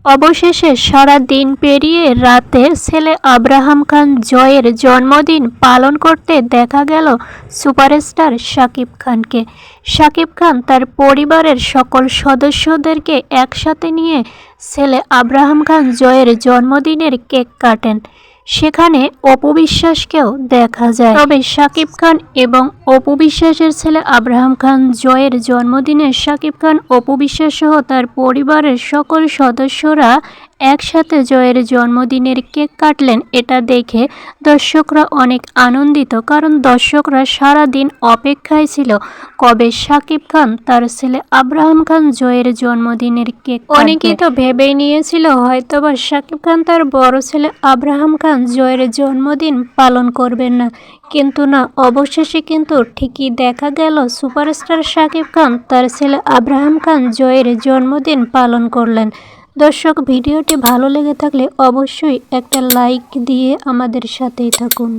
অবশেষে সারা দিন পেরিয়ে রাতে ছেলে আব্রাহাম খান জয়ের জন্মদিন পালন করতে দেখা গেল সুপারস্টার শাকিব খানকে। শাকিব খান তার পরিবারের সকল সদস্যদেরকে একসাথে নিয়ে ছেলে আব্রাহাম খান জয়ের জন্মদিনের কেক কাটেন। সেখানে অপু বিশ্বাসকেও দেখা যায়। তবে শাকিব খান এবং অপু বিশ্বাসের ছেলে আব্রাহাম খান জয়ের জন্মদিনে শাকিব খান, অপু বিশ্বাস সহ তার পরিবারের সকল সদস্যরা একসাথে জয়ের জন্মদিনের কেক কাটলেন। এটা দেখে দর্শকরা অনেক আনন্দিত, কারণ দর্শকরা সারা দিন অপেক্ষায় ছিল কবে শাকিব খান তার ছেলে আব্রাহাম খান জয়ের জন্মদিনের কেক কাটবে। অনেকেই তো ভেবেই নিয়েছিল হয়তোবা শাকিব খান তার বড় ছেলে আব্রাহাম খান জয়ের জন্মদিন পালন করবেন না, কিন্তু না, অবশেষে কিন্তু ঠিকই দেখা গেল সুপারস্টার শাকিব খান তার ছেলে আব্রাহাম খান জয়ের জন্মদিন পালন করলেন। দর্শক, ভিডিওটি ভালো লেগে থাকলে অবশ্যই একটা লাইক দিয়ে আমাদের সাথেই থাকুন।